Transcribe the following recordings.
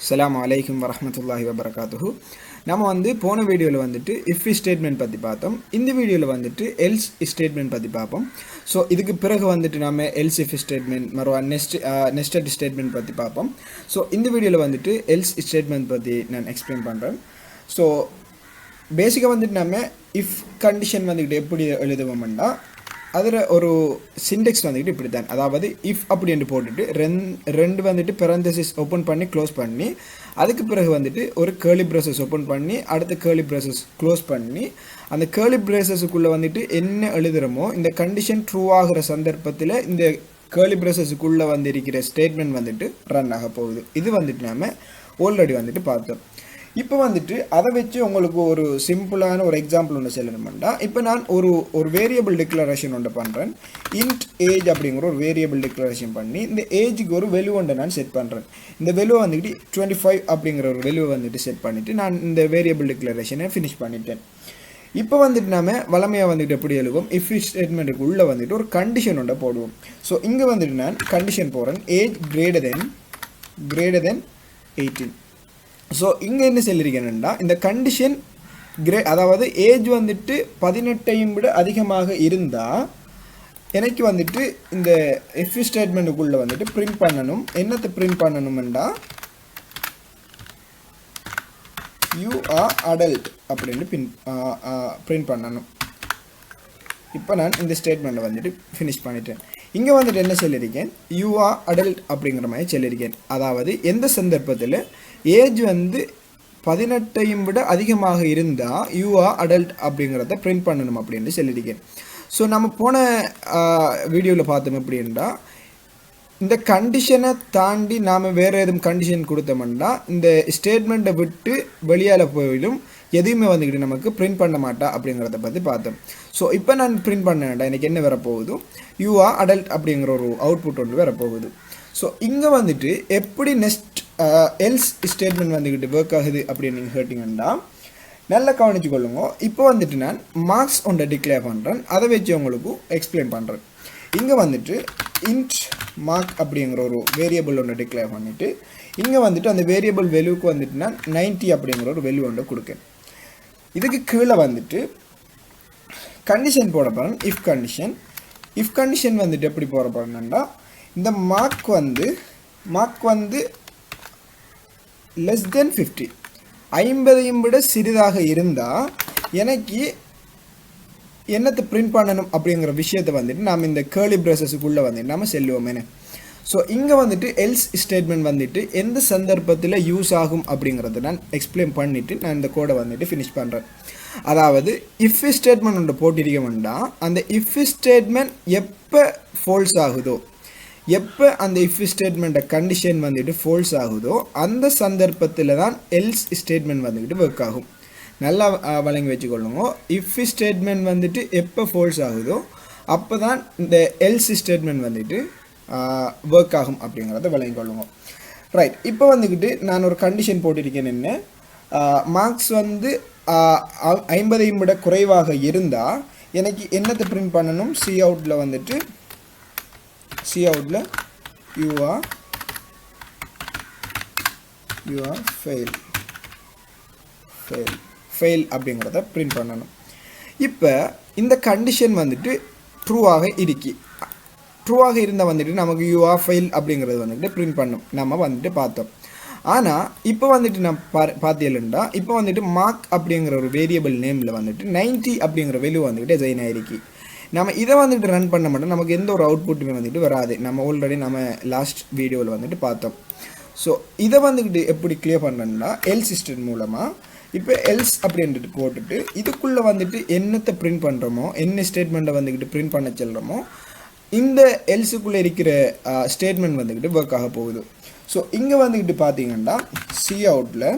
அஸ்ஸலாமு அலைக்கும் வரஹ்மத்துல்லாஹி வபரகாத்துஹு. நம்ம போன வீடியோவில் இஃப் ஸ்டேட்மெண்ட் பற்றி பார்த்தோம். இந்த வீடியோவில் எல்ஸ் ஸ்டேட்மெண்ட் பற்றி பார்ப்போம். ஸோ இதுக்கு பிறகு நம்ம எல்ஸ் இஃப் ஸ்டேட்மெண்ட் மறுவா நெஸ்டட் ஸ்டேட்மெண்ட் பற்றி பார்ப்போம். ஸோ இந்த வீடியோவில் எல்ஸ் ஸ்டேட்மெண்ட் பற்றி நான் எக்ஸ்பிளைன் பண்ணுறேன். ஸோ பேசிக்காக நம்ம இஃப் கண்டிஷன் எப்படி எழுதுவோம்னா அதில் ஒரு சிண்டெக்ஸ் இப்படி தான். அதாவது இஃப் அப்படின்னு போட்டுட்டு ரெண்டு பெரந்தசிஸ் ஓப்பன் பண்ணி க்ளோஸ் பண்ணி அதுக்கு பிறகு ஒரு கேர்லி பிரேசஸ் ஓப்பன் பண்ணி அடுத்த கேர்லி பிரேசஸ் க்ளோஸ் பண்ணி அந்த கேர்லி பிரேசஸுக்குள்ளே என்ன எழுதுகிறோமோ இந்த கண்டிஷன் ட்ரூ ஆகிற சந்தர்ப்பத்தில் இந்த கேர்லி பிரேசஸுக்குள்ளே இருக்கிற ஸ்டேட்மெண்ட் ரன் ஆக போகுது. இது நம்ம ஆல்ரெடி பார்த்தோம். இப்போ அதை வச்சு உங்களுக்கு ஒரு சிம்பிளான ஒரு எக்ஸாம்பிள் ஒன்று சொல்லணும்னா, இப்போ நான் ஒரு வேரியபிள் டிக்ளரேஷன் ஒன்று பண்ணுறேன். இன்ட் ஏஜ் அப்படிங்கிற ஒரு வேரியபிள் டிக்ளரேஷன் பண்ணி இந்த ஏஜுக்கு ஒரு வெல்யூ ஒன்று நான் செட் பண்ணுறேன். இந்த வெல்யூ 25 அப்படிங்கிற ஒரு வெல்யூ செட் பண்ணிவிட்டு நான் இந்த வேரியபிள் டிக்ளரேஷனை ஃபினிஷ் பண்ணிட்டேன். இப்போ நம்ம வளமையாக எப்படி எழுதுவோம், இஃப் ஸ்டேட்மெண்ட்டுக்கு உள்ளே ஒரு கண்டிஷன் ஒன்றை போடுவோம். ஸோ இங்கே நான் கண்டிஷன் போடுறேன், ஏஜ் கிரேட்டர் தென் 18. ஸோ இங்கே என்ன சொல்லியிருக்கேன்னா இந்த கண்டிஷன் அதாவது ஏஜ் 18ஐயும் விட அதிகமாக இருந்தால் எனக்கு இந்த இஃப் ஸ்டேட்மெண்ட்டுக்குள்ளே பிரிண்ட் பண்ணணும். என்னத்தை பிரிண்ட் பண்ணணும்னா யூ ஆர் அடல்ட் அப்படின்னு பிரிண்ட் பண்ணணும். இப்போ நான் இந்த ஸ்டேட்மெண்ட்டை ஃபினிஷ் பண்ணிட்டேன். இங்கே என்ன சொல்லியிருக்கேன், யூ ஆர் அடல்ட் அப்படிங்கிற மாதிரி சொல்லியிருக்கேன். அதாவது எந்த சந்தர்ப்பத்தில் ஏஜ் 18ஐயும் விட அதிகமாக இருந்தால் யூ ஆர் அடல்ட் அப்படிங்கிறத பிரிண்ட் பண்ணணும் அப்படின்னு சொல்லியிருக்கேன். ஸோ நம்ம போன வீடியோவில் பார்த்தோம் எப்படின்னா, இந்த கண்டிஷனை தாண்டி நாம் வேறு எதுவும் கண்டிஷன் கொடுத்தோம்னா இந்த ஸ்டேட்மெண்ட்டை விட்டு வெளியால் போயிடும் எதுவுமே நமக்கு பிரிண்ட் பண்ண மாட்டா அப்படிங்கிறத பற்றி பார்த்தோம். ஸோ இப்போ நான் பிரிண்ட் பண்ண வேண்டாம், எனக்கு என்ன வரப்போகுது, யூ ஆர் அடல்ட் அப்படிங்கிற ஒரு அவுட்புட் ஒன்று வரப்போகுது. ஸோ இங்கே எப்படி நெக்ஸ்ட் எல்ஸ் ஸ்டேட்மெண்ட் ஒர்க் ஆகுது அப்படின்னு நீங்கள் கேட்டிங்கன்னா நல்லா கவனிச்சு கொள்ளுங்க. இப்போ நான் மார்க்ஸ் ஒன்றை டிக்ளேர் பண்ணுறேன், அதை வச்சு உங்களுக்கு எக்ஸ்பிளைன் பண்ணுறேன். இங்கே இன்ட் மார்க் அப்படிங்கிற ஒரு வேரியபிள் ஒன்று டிக்ளேர் பண்ணிவிட்டு இங்கே அந்த வேரியபிள் வேல்யூக்கு நான் 90 அப்படிங்கிற ஒரு வேல்யூ ஒன்று கொடுக்கேன். இதுக்கு கீழே கண்டிஷன் போட போகிறேன், இஃப் கண்டிஷன் எப்படி போட போகிறேன்னா இந்த மார்க் லெஸ் தென் 50 50ஐயும் விட சிறிதாக இருந்தால் எனக்கு என்னத்தை பிரிண்ட் பண்ணணும் அப்படிங்கிற விஷயத்தை நாம் இந்த கேர்லி பிரேசஸுக்குள்ளே நம்ம செல்லுவோமே. ஸோ இங்கே எல்ஸ் ஸ்டேட்மெண்ட் எந்த சந்தர்ப்பத்தில் யூஸ் ஆகும் அப்படிங்கிறத நான் எக்ஸ்பிளைன் பண்ணிவிட்டு நான் இந்த கோடை ஃபினிஷ் பண்ணுறேன். அதாவது இஃப் ஸ்டேட்மெண்ட் ஒன்று போட்டிருக்கோம்னா அந்த இஃப் ஸ்டேட்மெண்ட் எப்போ ஃபால்ஸ் ஆகுதோ, எப்போ அந்த இஃப் ஸ்டேட்மெண்ட்டை கண்டிஷன் ஃபால்ஸ் ஆகுதோ அந்த சந்தர்ப்பத்தில் தான் எல்ஸ் ஸ்டேட்மெண்ட் ஒர்க் ஆகும். நல்லா வழங்கி வச்சுக்கொள்ளுங்க. இஃப் ஸ்டேட்மெண்ட் எப்போ ஃபால்ஸ் ஆகுதோ அப்போ தான் இந்த எல்ஸ் ஸ்டேட்மெண்ட் ஒர்க் ஆகும் அப்படிங்கிறத வழங்கிக்கொள்ளுங்க. ரைட், இப்போ நான் ஒரு கண்டிஷன் போட்டிருக்கேன், என்ன மார்க்ஸ் 50ஐயும் விட குறைவாக இருந்தால் எனக்கு என்னத்தை பிரிண்ட் பண்ணணும், சி அவுட்டில் யூ ஆர் ஃபெயில் அப்படிங்கிறத பிரிண்ட் பண்ணணும். இப்போ இந்த கண்டிஷன் ட்ரூவாக ட்ரூவாக இருந்தால் நமக்கு யூ ஆர் ஃபெயில் அப்படிங்கிறது பிரிண்ட் பண்ணும், நம்ம பார்த்தோம். ஆனால் இப்போ நான் பார்த்தீங்கன்னா இப்போ மார்க் அப்படிங்கிற ஒரு வேரியபிள் நேமில் 90 அப்படிங்கிற வேல்யூ டிசைன் ஆகிருக்கு. நம்ம இதை ரன் பண்ண மாட்டோம், நமக்கு எந்த ஒரு அவுட்புட்டுமே வராது. நம்ம ஆல்ரெடி நம்ம லாஸ்ட் வீடியோவில் பார்த்தோம். ஸோ இதை எப்படி கிளியர் பண்ணுறோம்னா எல்ஸ் சிஸ்டம் மூலமாக இப்போ எல்ஸ் அப்படின்ட்டு போட்டுட்டு இதுக்குள்ளே என்னத்தை பிரிண்ட் பண்ணுறோமோ, என்ன ஸ்டேட்மெண்ட்டை பிரிண்ட் பண்ண சொல்கிறோமோ இந்த எல்ஸுக்குள்ளே இருக்கிற ஸ்டேட்மெண்ட் ஒர்க் ஆக போகுது. ஸோ இங்கே பார்த்தீங்கன்னா சி அவுட்டில்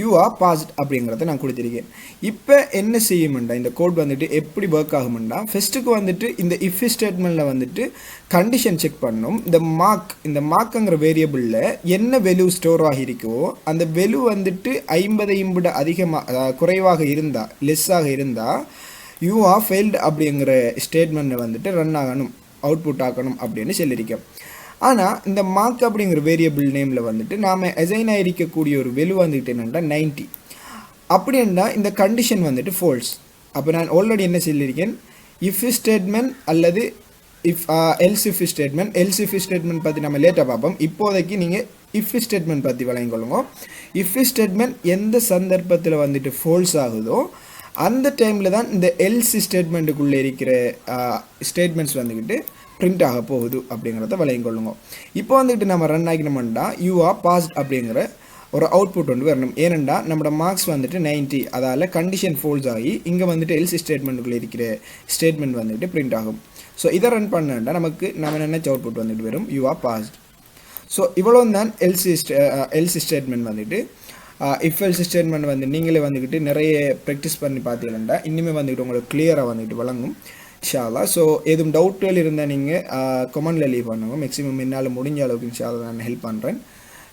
யூ ஆர் பாஸ்ட் அப்படிங்கிறத நான் கொடுத்துருக்கேன். இப்போ என்ன செய்யும்டா இந்த கோட் எப்படி ஒர்க் ஆகும்டா, ஃபஸ்ட்டுக்கு இந்த இஃப் ஸ்டேட்மெண்ட்டில் கண்டிஷன் செக் பண்ணும். இந்த மார்க்குங்கிற வேரியபிளில் என்ன வெல்யூ ஸ்டோர் ஆகியிருக்கோ அந்த வெல்யூ 50ஐயும் விட அதிகமாக குறைவாக இருந்தால் லெஸ்ஸாக இருந்தால் யூ ஆர் ஃபெயில்டு அப்படிங்கிற ஸ்டேட்மெண்ட்டை வந்துட்டு ரன் ஆகணும், அவுட்புட் ஆக்கணும் அப்படின்னு சொல்லியிருக்கோம். ஆனால் இந்த மார்க் அப்படிங்கிற வேரியபிள் நேமில் வந்துட்டு நாம் அசைன் ஆகிருக்கக்கூடிய ஒரு வெலு வந்துட்டு என்னென்னா 90. அப்படின்னா இந்த கண்டிஷன் வந்துட்டு ஃபால்ஸ். அப்போ நான் ஆல்ரெடி என்ன சொல்லியிருக்கேன், இஃப் ஸ்டேட்மெண்ட் அல்லது எல்ஸ் இஃப் ஸ்டேட்மெண்ட் பற்றி நம்ம லேட்டாக பார்ப்போம். இப்போதைக்கு நீங்கள் இஃப் ஸ்டேட்மெண்ட் பற்றி வழங்கிக்கொள்ளுங்க. இஃப் ஸ்டேட்மெண்ட் எந்த சந்தர்ப்பத்தில் வந்துட்டு ஃபால்ஸ் ஆகுதோ அந்த டைமில் தான் இந்த எல்ஸ் ஸ்டேட்மெண்ட்டுக்குள்ளே இருக்கிற ஸ்டேட்மெண்ட்ஸ் வந்துக்கிட்டு பிரிண்ட் ஆக போகுது அப்படிங்கிறத வழங்கிக்கொள்ளுங்க. இப்போ வந்துட்டு நம்ம ரன் ஆகினோம்னா யூ ஆர் பாஸ்ட் அப்படிங்கிற ஒரு அவுட்புட் வந்து வரணும். ஏனெண்டா நம்மளோட மார்க்ஸ் வந்துட்டு 90, அதால் கண்டிஷன் ஃபால்ஸ் ஆகி இங்கே வந்துட்டு எல்ஸ் ஸ்டேட்மெண்ட்டுக்குள்ளே இருக்கிற ஸ்டேட்மெண்ட் வந்துட்டு பிரிண்ட் ஆகும். ஸோ இதை ரன் பண்ணா நமக்கு நம்ம நினைச்ச அவுட்புட் வந்துட்டு வரும், யூ ஆர் பாஸ்ட். ஸோ இவ்வளோ தான் எல்ஸ் ஸ்டேட்மெண்ட் வந்துட்டு. இஃப் எல்ஸ் ஸ்டேட்மெண்ட் வந்து நீங்களே வந்துக்கிட்டு நிறைய ப்ராக்டிஸ் பண்ணி பார்த்தீங்கன்னா இன்னுமே வந்துக்கிட்டு உங்களுக்கு கிளியராக வந்துட்டு வழங்கும் இன்ஷா அல்லாஹ். ஸோ எதுவும் டவுட்டுகள் இருந்தால் நீங்கள் கமெண்டில் லீவ் பண்ணுங்க. மேக்ஸிமம் என்னால் முடிஞ்ச அளவுக்கு இன்ஷா அல்லாஹ் நான் ஹெல்ப் பண்ணுறேன்.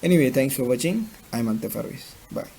Anyway, thanks for watching. I'm Akthar Farvees. Bye.